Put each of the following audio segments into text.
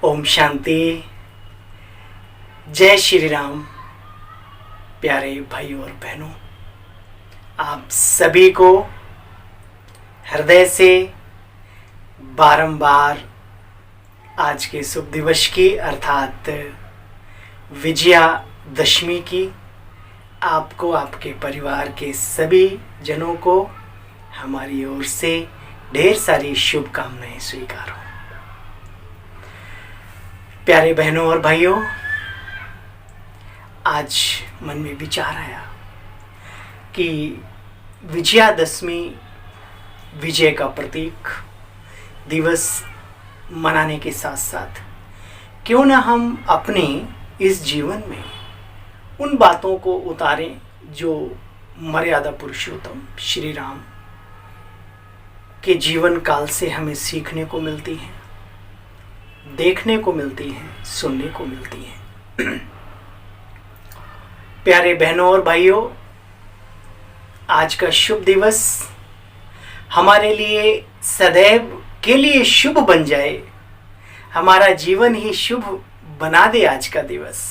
ओम शांति। जय श्री राम। प्यारे भाइयों और बहनों, आप सभी को हृदय से बारंबार आज के शुभ दिवस की अर्थात विजयादशमी की आपको, आपके परिवार के सभी जनों को हमारी ओर से ढेर सारी शुभकामनाएं स्वीकार हो। प्यारे बहनों और भाइयों, आज मन में विचार आया कि विजयादशमी विजय का प्रतीक दिवस मनाने के साथ साथ क्यों ना हम अपने इस जीवन में उन बातों को उतारें जो मर्यादा पुरुषोत्तम श्री राम के जीवन काल से हमें सीखने को मिलती हैं, देखने को मिलती हैं, सुनने को मिलती हैं। प्यारे बहनों और भाइयों, आज का शुभ दिवस हमारे लिए सदैव के लिए शुभ बन जाए, हमारा जीवन ही शुभ बना दे आज का दिवस।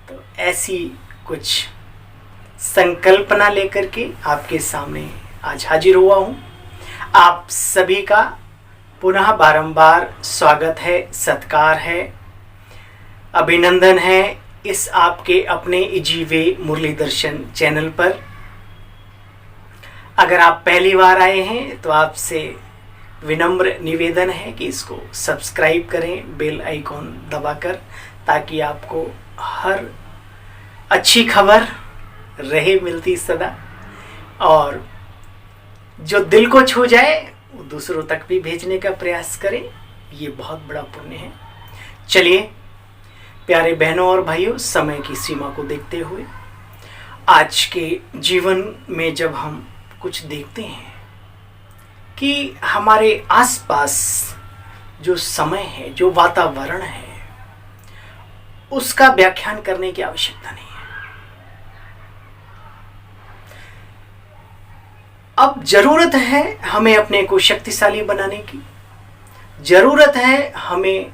तो ऐसी कुछ संकल्पना लेकर के आपके सामने आज हाजिर हुआ हूँ। आप सभी का पुनः बारंबार स्वागत है, सत्कार है, अभिनंदन है इस आपके अपने इजीवे मुरली दर्शन चैनल पर। अगर आप पहली बार आए हैं तो आपसे विनम्र निवेदन है कि इसको सब्सक्राइब करें बेल आइकॉन दबाकर, ताकि आपको हर अच्छी खबर रहे मिलती सदा, और जो दिल को छू जाए वो दूसरों तक भी भेजने का प्रयास करें। ये बहुत बड़ा पुण्य है। चलिए प्यारे बहनों और भाइयों, समय की सीमा को देखते हुए आज के जीवन में जब हम कुछ देखते हैं कि हमारे आसपास जो समय है, जो वातावरण है, उसका व्याख्यान करने की आवश्यकता नहीं है। अब जरूरत है हमें अपने को शक्तिशाली बनाने की, जरूरत है हमें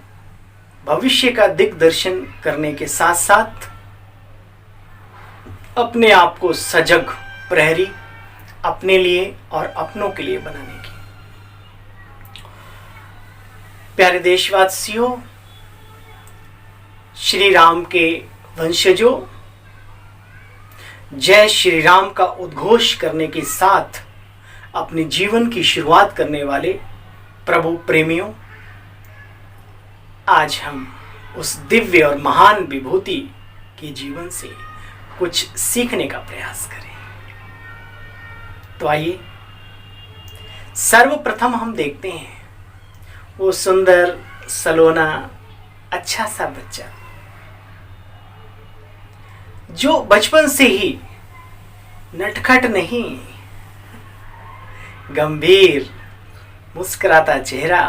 भविष्य का दिग्दर्शन करने के साथ साथ अपने आप को सजग प्रहरी अपने लिए और अपनों के लिए बनाने की। प्यारे देशवासियों, श्री राम के वंशजों, जय श्री राम का उद्घोष करने के साथ अपने जीवन की शुरुआत करने वाले प्रभु प्रेमियों, आज हम उस दिव्य और महान विभूति के जीवन से कुछ सीखने का प्रयास करें। तो आइए सर्वप्रथम हम देखते हैं वो सुंदर सलोना अच्छा सा बच्चा जो बचपन से ही नटखट नहीं, गंभीर मुस्कुराता चेहरा,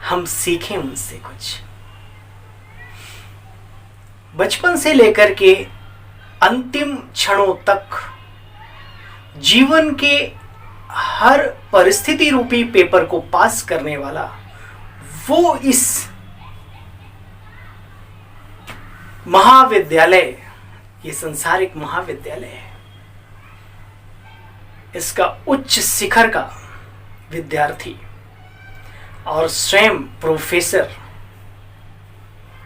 हम सीखें उनसे कुछ। बचपन से लेकर के अंतिम क्षणों तक जीवन के हर परिस्थिति रूपी पेपर को पास करने वाला वो इस महाविद्यालय, ये संसारिक महाविद्यालय है, इसका उच्च शिखर का विद्यार्थी और स्वयं प्रोफेसर,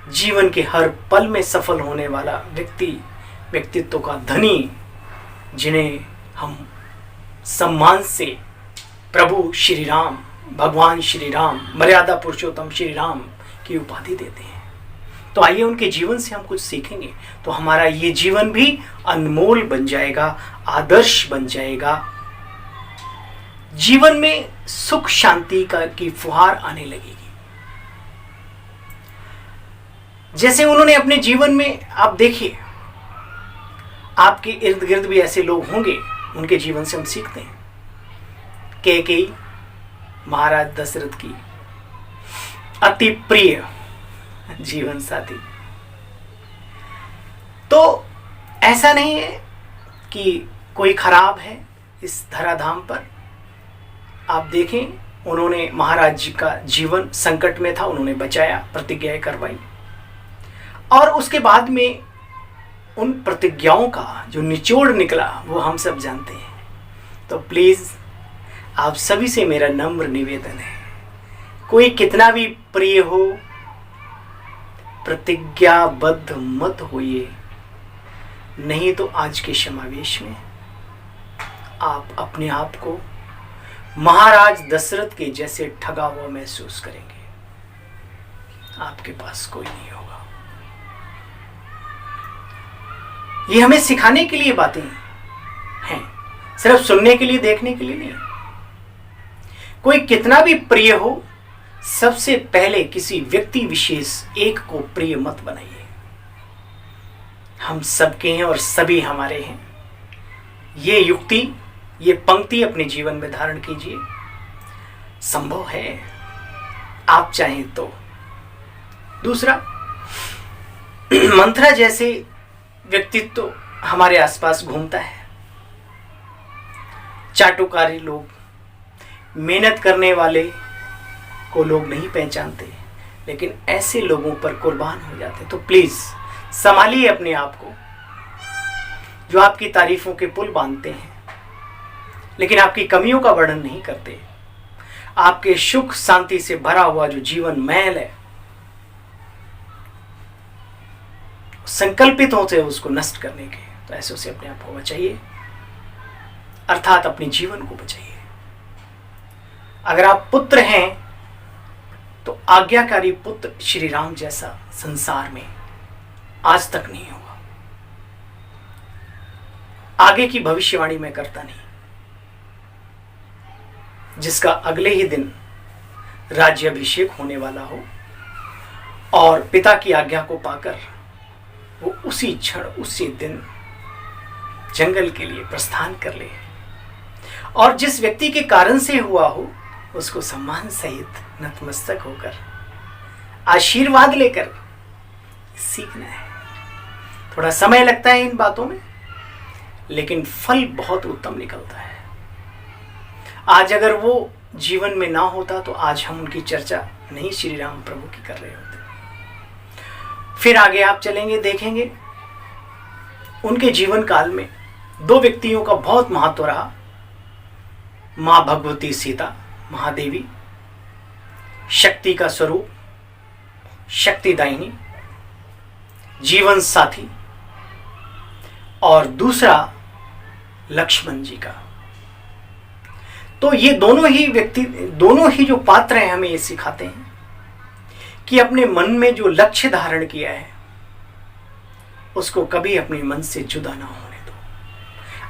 जीवन के हर पल में सफल होने वाला व्यक्तित्व का धनी, जिन्हें हम सम्मान से प्रभु श्री राम, भगवान श्री राम, मर्यादा पुरुषोत्तम श्री राम की उपाधि देते हैं। तो आइए उनके जीवन से हम कुछ सीखेंगे, तो हमारा ये जीवन भी अनमोल बन जाएगा, आदर्श बन जाएगा। जीवन में सुख शांति की फुहार आने लगेगी। जैसे उन्होंने अपने जीवन में, आप देखिए आपके इर्द गिर्द भी ऐसे लोग होंगे, उनके जीवन से हम सीखते हैं। कैकेयी महाराज दशरथ की अति प्रिय जीवन साथी। तो ऐसा नहीं है कि कोई खराब है इस धराधाम पर, आप देखें, उन्होंने महाराज जी का जीवन संकट में था, उन्होंने बचाया, प्रतिज्ञाएं करवाई, और उसके बाद में उन प्रतिज्ञाओं का जो निचोड़ निकला वो हम सब जानते हैं। तो प्लीज आप सभी से मेरा नम्र निवेदन है, कोई कितना भी प्रिय हो, प्रतिज्ञाबद्ध मत होइए, नहीं तो आज के समावेश में आप अपने आप को महाराज दशरथ के जैसे ठगा हुआ महसूस करेंगे। आपके पास कोई नहीं होगा। ये हमें सिखाने के लिए बातें हैं, सिर्फ सुनने के लिए, देखने के लिए नहीं। कोई कितना भी प्रिय हो, सबसे पहले किसी व्यक्ति विशेष एक को प्रिय मत बनाइए। हम सबके हैं और सभी हमारे हैं। ये युक्ति, ये पंक्ति अपने जीवन में धारण कीजिए। संभव है, आप चाहें तो। दूसरा, मंथरा जैसे व्यक्तित्व हमारे आसपास घूमता है। चाटुकारी लोग, मेहनत करने वाले को लोग नहीं पहचानते, लेकिन ऐसे लोगों पर कुर्बान हो जाते। तो प्लीज संभालिए अपने आप को। जो आपकी तारीफों के पुल बांधते हैं लेकिन आपकी कमियों का वर्णन नहीं करते, आपके सुख शांति से भरा हुआ जो जीवन महल है, संकल्पित होते हैं उसको नष्ट करने के, तो ऐसे से अपने आप को बचाइए, अर्थात अपने जीवन को बचाइए। अगर आप पुत्र हैं तो आज्ञाकारी पुत्र श्री राम जैसा संसार में आज तक नहीं होगा। आगे की भविष्यवाणी मैं करता नहीं। जिसका अगले ही दिन राज्याभिषेक होने वाला हो और पिता की आज्ञा को पाकर वो उसी क्षण, उसी दिन जंगल के लिए प्रस्थान कर ले, और जिस व्यक्ति के कारण से हुआ हो उसको सम्मान सहित नतमस्तक होकर आशीर्वाद लेकर सीखना है। थोड़ा समय लगता है इन बातों में, लेकिन फल बहुत उत्तम निकलता है। आज अगर वो जीवन में ना होता तो आज हम उनकी चर्चा नहीं श्री राम प्रभु की कर रहे होते। फिर आगे आप चलेंगे, देखेंगे उनके जीवन काल में दो व्यक्तियों का बहुत महत्व रहा। मां भगवती सीता, महादेवी, शक्ति का स्वरूप, शक्तिदायिनी, जीवन साथी, और दूसरा लक्ष्मण जी का। तो ये दोनों ही व्यक्ति, दोनों ही जो पात्र हैं, हमें ये सिखाते हैं कि अपने मन में जो लक्ष्य धारण किया है उसको कभी अपने मन से जुदा ना होने दो,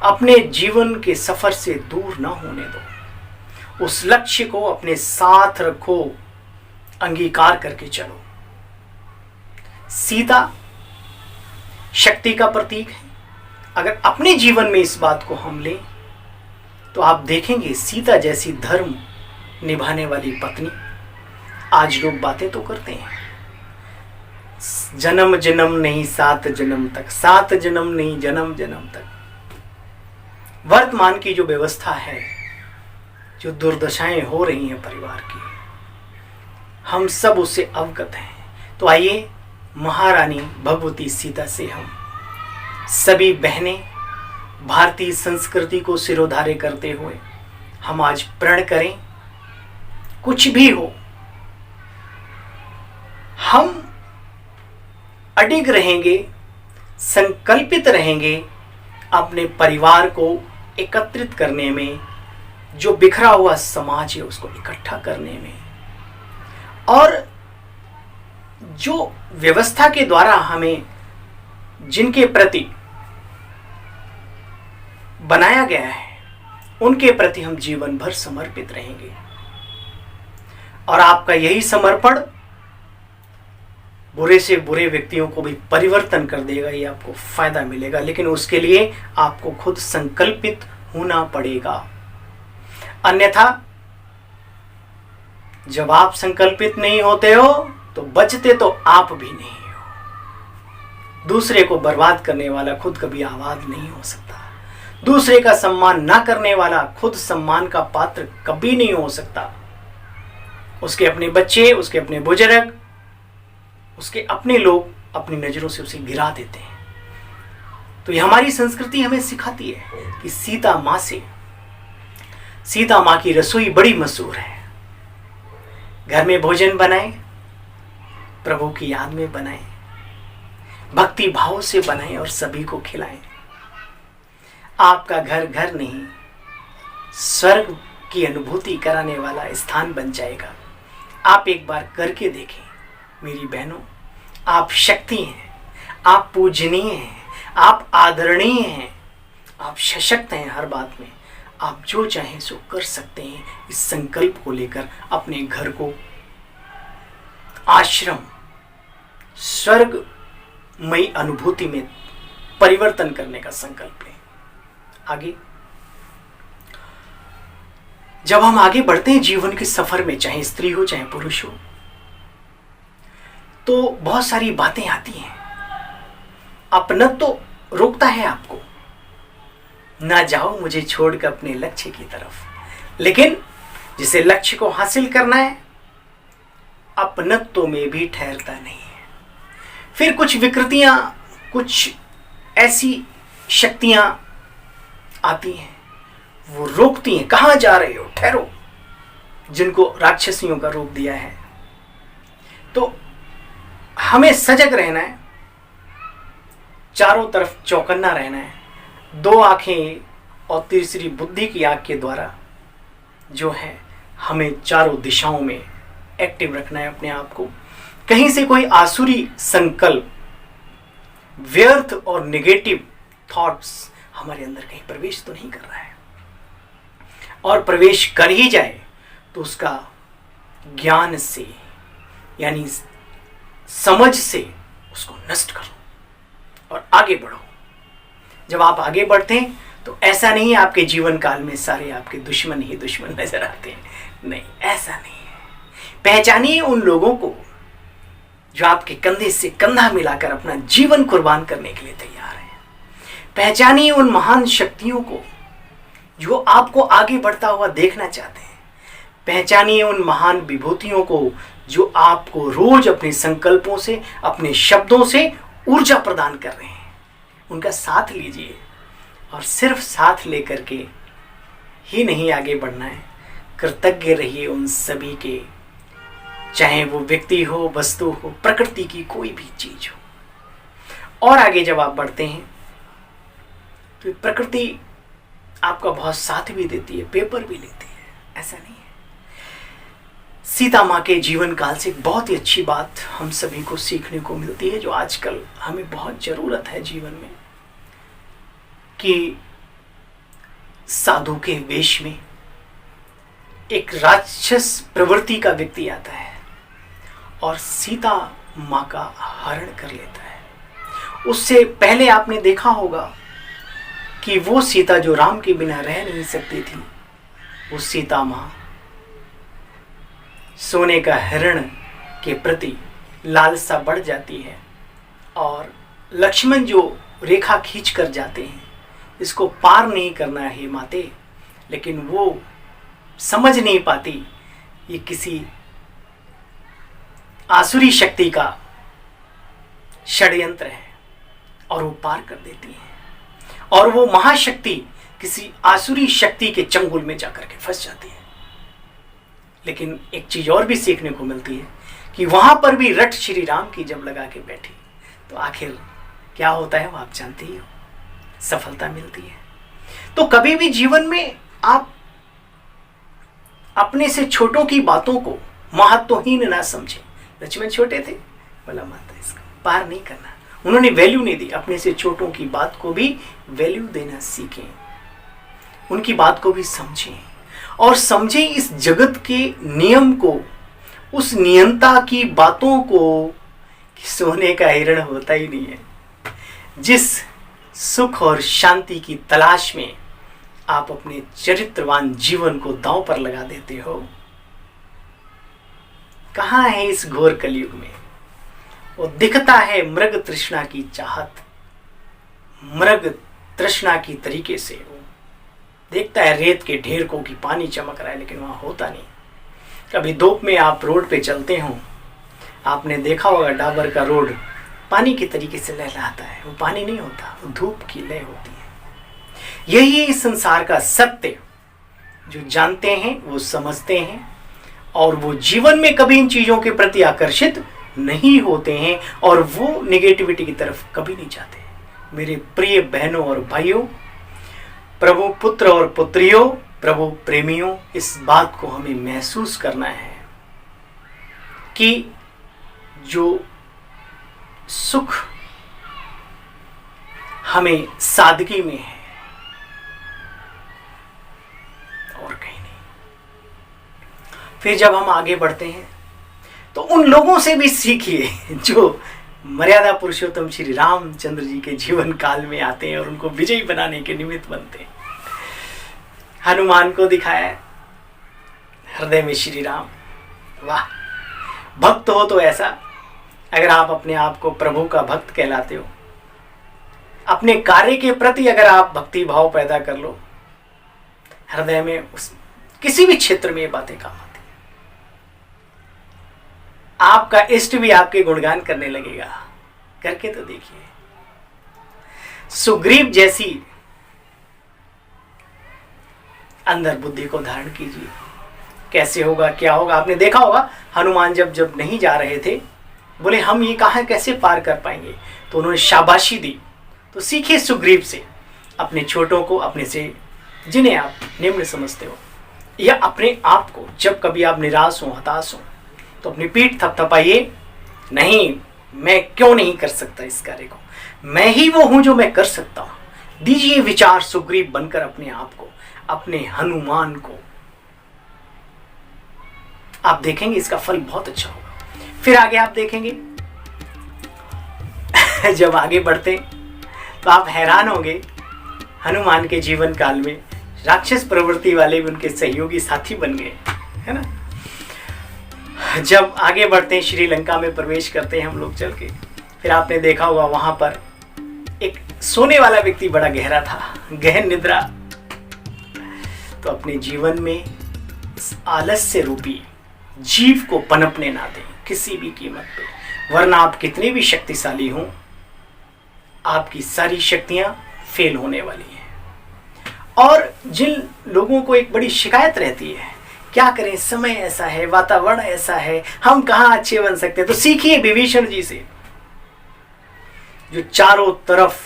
अपने जीवन के सफर से दूर ना होने दो। उस लक्ष्य को अपने साथ रखो, अंगीकार करके चलो। सीता शक्ति का प्रतीक है। अगर अपने जीवन में इस बात को हम लें तो आप देखेंगे सीता जैसी धर्म निभाने वाली पत्नी। आज लोग बातें तो करते हैं, जन्म जन्म नहीं 7 जन्म तक, 7 जन्म नहीं जन्म जन्म तक। वर्तमान की जो व्यवस्था है, जो दुर्दशाएं हो रही हैं परिवार की, हम सब उससे अवगत हैं। तो आइए महारानी भगवती सीता से हम सभी बहनें भारतीय संस्कृति को सिरोधार्य करते हुए हम आज प्रण करें, कुछ भी हो हम अडिग रहेंगे, संकल्पित रहेंगे अपने परिवार को एकत्रित करने में, जो बिखरा हुआ समाज है उसको इकट्ठा करने में, और जो व्यवस्था के द्वारा हमें जिनके प्रति बनाया गया है उनके प्रति हम जीवन भर समर्पित रहेंगे। और आपका यही समर्पण बुरे से बुरे व्यक्तियों को भी परिवर्तन कर देगा, ये आपको फायदा मिलेगा। लेकिन उसके लिए आपको खुद संकल्पित होना पड़ेगा। अन्यथा जब आप संकल्पित नहीं होते हो तो बचते तो आप भी नहीं हो। दूसरे को बर्बाद करने वाला खुद कभी आबाद नहीं हो सकता। दूसरे का सम्मान ना करने वाला खुद सम्मान का पात्र कभी नहीं हो सकता। उसके अपने बच्चे, उसके अपने बुजुर्ग, उसके अपने लोग अपनी नजरों से उसे गिरा देते हैं। तो ये हमारी संस्कृति हमें सिखाती है कि सीता माँ की रसोई बड़ी मशहूर है। घर में भोजन बनाएं, प्रभु की याद में बनाएं, भक्ति भाव से बनाएं और सभी को खिलाएं। आपका घर घर नहीं, स्वर्ग की अनुभूति कराने वाला स्थान बन जाएगा। आप एक बार करके देखें। मेरी बहनों, आप शक्ति हैं, आप पूजनीय हैं, आप आदरणीय हैं, आप सशक्त हैं। हर बात में आप जो चाहें सो कर सकते हैं। इस संकल्प को लेकर अपने घर को आश्रम, स्वर्गमयी अनुभूति में परिवर्तन करने का संकल्प लें। आगे जब हम आगे बढ़ते हैं जीवन के सफर में, चाहे स्त्री हो चाहे पुरुष हो, तो बहुत सारी बातें आती हैं। अपनत्व तो रोकता है आपको, ना जाओ मुझे छोड़कर अपने लक्ष्य की तरफ। लेकिन जिसे लक्ष्य को हासिल करना है, अपनत्व में भी ठहरता नहीं है। फिर कुछ विकृतियां, कुछ ऐसी शक्तियां आती हैं, वो रोकती हैं। कहां जा रहे हो, ठहरो। जिनको राक्षसियों का रूप दिया है। तो हमें सजग रहना है, चारों तरफ चौकन्ना रहना है। दो आंखें और तीसरी बुद्धि की आंख के द्वारा जो है हमें चारों दिशाओं में एक्टिव रखना है अपने आप को। कहीं से कोई आसुरी संकल्प, व्यर्थ और नेगेटिव थॉट्स हमारे अंदर कहीं प्रवेश तो नहीं कर रहा है। और प्रवेश कर ही जाए तो उसका ज्ञान से, यानी समझ से उसको नष्ट करो और आगे बढ़ो। जब आप आगे बढ़ते हैं तो ऐसा नहीं है आपके जीवन काल में सारे आपके दुश्मन ही दुश्मन नजर आते हैं। नहीं, ऐसा नहीं है। पहचानिए उन लोगों को जो आपके कंधे से कंधा मिलाकर अपना जीवन कुर्बान करने के लिए तैयार हैं। पहचानिए उन महान शक्तियों को जो आपको आगे बढ़ता हुआ देखना चाहते हैं। पहचानिए उन महान विभूतियों को जो आपको रोज अपने संकल्पों से, अपने शब्दों से ऊर्जा प्रदान कर रहे हैं। उनका साथ लीजिए और सिर्फ साथ लेकर के ही नहीं आगे बढ़ना है, कृतज्ञ रहिए उन सभी के, चाहे वो व्यक्ति हो, वस्तु हो, प्रकृति की कोई भी चीज हो। और आगे जब आप बढ़ते हैं तो प्रकृति आपका बहुत साथ भी देती है, पेपर भी लेती है, ऐसा नहीं है। सीता माँ के जीवन काल से एक बहुत ही अच्छी बात हम सभी को सीखने को मिलती है, जो आजकल हमें बहुत जरूरत है जीवन में, कि साधु के वेश में एक राक्षस प्रवृत्ति का व्यक्ति आता है और सीता माँ का हरण कर लेता है। उससे पहले आपने देखा होगा कि वो सीता जो राम के बिना रह नहीं सकती थी, वो सीता माँ सोने का हिरण के प्रति लालसा बढ़ जाती है और लक्ष्मण जो रेखा खींच कर जाते हैं, इसको पार नहीं करना है माते, लेकिन वो समझ नहीं पाती ये किसी आसुरी शक्ति का षड्यंत्र है और वो पार कर देती है। और वो महाशक्ति किसी आसुरी शक्ति के चंगुल में जाकर के फंस जाती है। लेकिन एक चीज और भी सीखने को मिलती है कि वहां पर भी रट श्री राम की जब लगा के बैठी तो आखिर क्या होता है वो आप जानते ही हो, सफलता मिलती है। तो कभी भी जीवन में आप अपने से छोटों की बातों को महत्वहीन ना समझें। लक्ष्मण छोटे थे, बोला माता इसका पार नहीं करना, उन्होंने वैल्यू नहीं दी। अपने से छोटों की बात को भी वैल्यू देना सीखें, उनकी बात को भी समझें और समझें इस जगत के नियम को, उस नियंता की बातों को कि सोने का हिरण होता ही नहीं है। जिस सुख और शांति की तलाश में आप अपने चरित्रवान जीवन को दांव पर लगा देते हो, कहां है इस घोर कलयुग में वो दिखता है मृग तृष्णा की चाहत, मृग तृष्णा की तरीके से वो देखता है रेत के ढेर को कि पानी चमक रहा है, लेकिन वहाँ होता नहीं। कभी धूप में आप रोड पे चलते हो, आपने देखा होगा डाबर का रोड पानी के तरीके से लहलाता है, वो पानी नहीं होता, वो धूप की लय होती है। यही इस संसार का सत्य, जो जानते हैं वो समझते हैं और वो जीवन में कभी इन चीज़ों के प्रति आकर्षित नहीं होते हैं और वो नेगेटिविटी की तरफ कभी नहीं जाते। मेरे प्रिय बहनों और भाइयों, प्रभु पुत्र और पुत्रियों, प्रभु प्रेमियों, इस बात को हमें महसूस करना है कि जो सुख हमें सादगी में है और कहीं नहीं। फिर जब हम आगे बढ़ते हैं तो उन लोगों से भी सीखिए जो मर्यादा पुरुषोत्तम श्री रामचंद्र जी के जीवन काल में आते हैं और उनको विजयी बनाने के निमित्त बनते हैं। हनुमान को दिखाया हृदय में श्री राम। वाह, भक्त हो तो ऐसा, अगर आप अपने आप को प्रभु का भक्त कहलाते हो, अपने कार्य के प्रति अगर आप भक्ति भाव पैदा कर लो हृदय में, उस किसी भी क्षेत्र में ये बातें काम आती है। आपका इष्ट भी आपके गुणगान करने लगेगा। करके तो देखिए। सुग्रीव जैसी अंदर बुद्धि को धारण कीजिए। कैसे होगा, क्या होगा, आपने देखा होगा हनुमान जब नहीं जा रहे थे, बोले हम ये कहाँ कैसे पार कर पाएंगे, तो उन्होंने शाबाशी दी। तो सीखिए सुग्रीव से, अपने छोटों को, अपने से जिन्हें आप निम्न समझते हो, या अपने आप को जब कभी आप निराश हो, हताश हो, तो अपनी पीठ थपथपाइए। नहीं, मैं क्यों नहीं कर सकता इस कार्य को, मैं ही वो हूं जो मैं कर सकता हूं। दीजिए विचार सुग्रीव बनकर अपने आप को, अपने हनुमान को। आप देखेंगे इसका फल बहुत अच्छा होगा। फिर आगे आप देखेंगे जब आगे बढ़ते तो आप हैरान होंगे, हनुमान के जीवन काल में राक्षस प्रवृत्ति वाले भी उनके सहयोगी साथी बन गए, है ना। जब आगे बढ़ते हैं, श्रीलंका में प्रवेश करते हैं हम लोग चल के, फिर आपने देखा होगा वहां पर एक सोने वाला व्यक्ति बड़ा गहरा था, गहन निद्रा। तो अपने जीवन में इस आलस्य रूपी जीव को पनपने ना दें किसी भी कीमत पे, वरना आप कितने भी शक्तिशाली हों, आपकी सारी शक्तियां फेल होने वाली हैं। और जिन लोगों को एक बड़ी शिकायत रहती है, क्या करें, समय ऐसा है, वातावरण ऐसा है, हम कहां अच्छे बन सकते हैं, तो सीखिए विभीषण जी से, जो चारों तरफ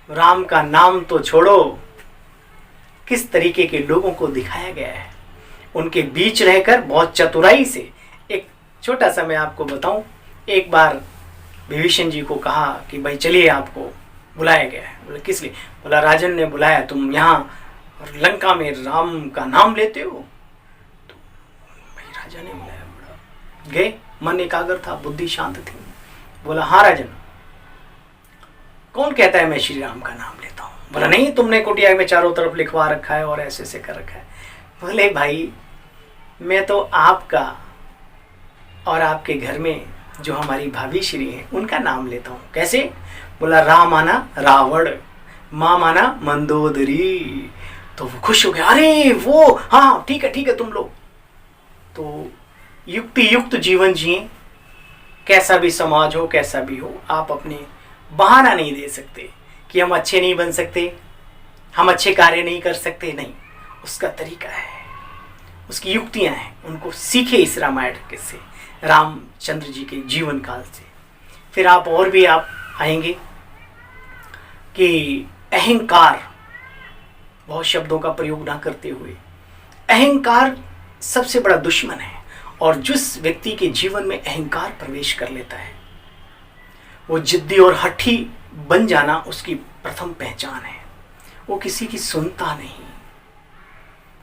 राम का नाम तो छोड़ो, किस तरीके के लोगों को दिखाया गया है। उनके बीच रहकर बहुत चतुराई से, एक छोटा सा मैं आपको बताऊं, एक बार विभीषण जी को कहा कि भाई चलिए, आपको बुलाया गया है। बोले किस लिए? बोला राजन ने बुलाया, तुम यहाँ लंका में राम का नाम लेते हो। तो भाई राजा ने बुलाया, बड़ा गए, मन एकाग्र था, बुद्धि शांत थी। बोला हाँ राजन, कौन कहता है मैं श्री राम का नाम लेता हूँ? बोला नहीं, तुमने कुटिया में चारों तरफ लिखवा रखा है और ऐसे ऐसे कर रखा है। बोले भाई, मैं तो आपका और आपके घर में जो हमारी भाभी श्री हैं उनका नाम लेता हूँ। कैसे? बोला राम माना रावण, माँ माना मंदोदरी। तो वो खुश हो गया, अरे वो हाँ ठीक है तुम लोग। तो युक्ति युक्त जीवन जिए, कैसा भी समाज हो, कैसा भी हो, आप अपने बहाना नहीं दे सकते कि हम अच्छे नहीं बन सकते, हम अच्छे कार्य नहीं कर सकते। नहीं, उसका तरीका है, उसकी युक्तियां हैं, उनको सीखे इस रामायण के से, रामचंद्र जी के जीवन काल से। फिर आप और भी आप आएंगे कि अहंकार, बहुत शब्दों का प्रयोग ना करते हुए, अहंकार सबसे बड़ा दुश्मन है। और जिस व्यक्ति के जीवन में अहंकार प्रवेश कर लेता है, वो जिद्दी और हठी बन जाना उसकी प्रथम पहचान है। वो किसी की सुनता नहीं,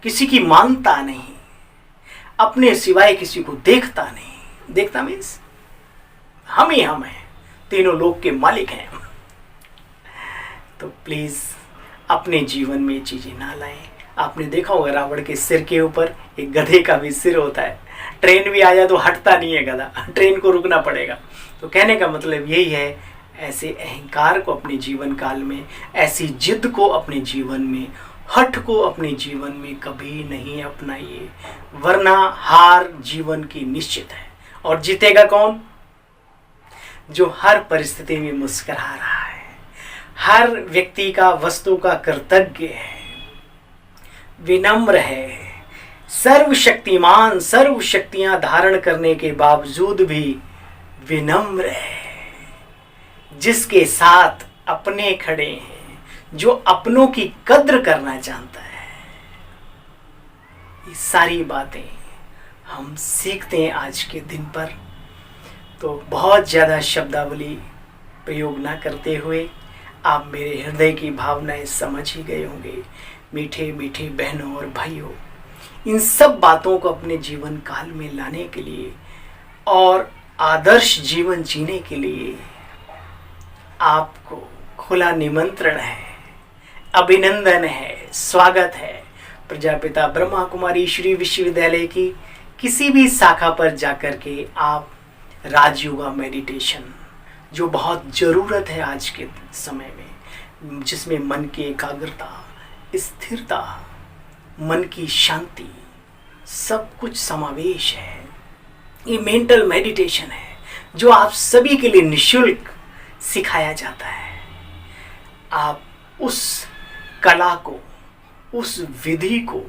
किसी की मानता नहीं, अपने सिवाय किसी को देखता नहीं। देखता मीन्स हम ही हम हैं, तीनों लोक के मालिक हैं। तो प्लीज अपने जीवन में ये चीजें ना लाएं। आपने देखा होगा रावण के सिर के ऊपर एक गधे का भी सिर होता है। ट्रेन भी आ जाए तो हटता नहीं है गधा, ट्रेन को रुकना पड़ेगा। तो कहने का मतलब यही है, ऐसे अहंकार को अपने जीवन काल में, ऐसी जिद को अपने जीवन में, हठ को अपने जीवन में कभी नहीं अपनाइए, वरना हार जीवन की निश्चित है। और जीतेगा कौन? जो हर परिस्थिति में मुस्कुरा रहा है, हर व्यक्ति का, वस्तु का कृतज्ञ है, विनम्र है, सर्वशक्तिमान, सर्व शक्तियां धारण करने के बावजूद भी विनम्र है, जिसके साथ अपने खड़े हैं, जो अपनों की कद्र करना जानता है। ये सारी बातें हम सीखते हैं आज के दिन पर। तो बहुत ज़्यादा शब्दावली प्रयोग ना करते हुए आप मेरे हृदय की भावनाएं समझ ही गए होंगे। मीठे मीठे बहनों और भाइयों, इन सब बातों को अपने जीवन काल में लाने के लिए और आदर्श जीवन जीने के लिए आपको खुला निमंत्रण है, अभिनंदन है, स्वागत है प्रजापिता ब्रह्मा कुमारी श्री विश्वविद्यालय की किसी भी शाखा पर जाकर के आप राजयोगा मेडिटेशन, जो बहुत ज़रूरत है आज के समय में, जिसमें मन की एकाग्रता, स्थिरता, मन की शांति, सब कुछ समावेश है। ये मेंटल मेडिटेशन है जो आप सभी के लिए निःशुल्क सिखाया जाता है। आप उस कला को, उस विधि को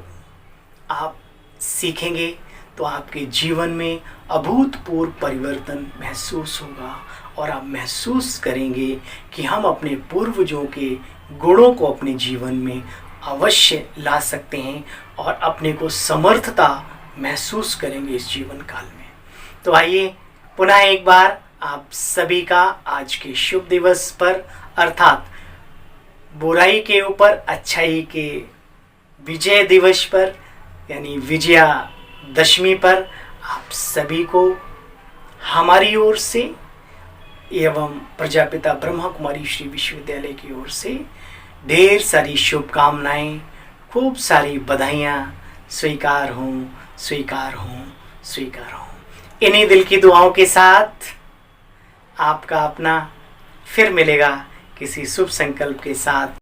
आप सीखेंगे तो आपके जीवन में अभूतपूर्व परिवर्तन महसूस होगा और आप महसूस करेंगे कि हम अपने पूर्वजों के गुणों को अपने जीवन में अवश्य ला सकते हैं और अपने को समर्थता महसूस करेंगे इस जीवन काल में। तो आइए पुनः एक बार आप सभी का आज के शुभ दिवस पर, अर्थात बुराई के ऊपर अच्छाई के विजय दिवस पर, यानी विजयादशमी पर, आप सभी को हमारी ओर से एवं प्रजापिता ब्रह्मा कुमारी श्री विश्वविद्यालय की ओर से ढेर सारी शुभकामनाएं, खूब सारी बधाइयाँ स्वीकार हों, स्वीकार हों, स्वीकार हों। इन्हीं दिल की दुआओं के साथ आपका अपना फिर मिलेगा किसी शुभ संकल्प के साथ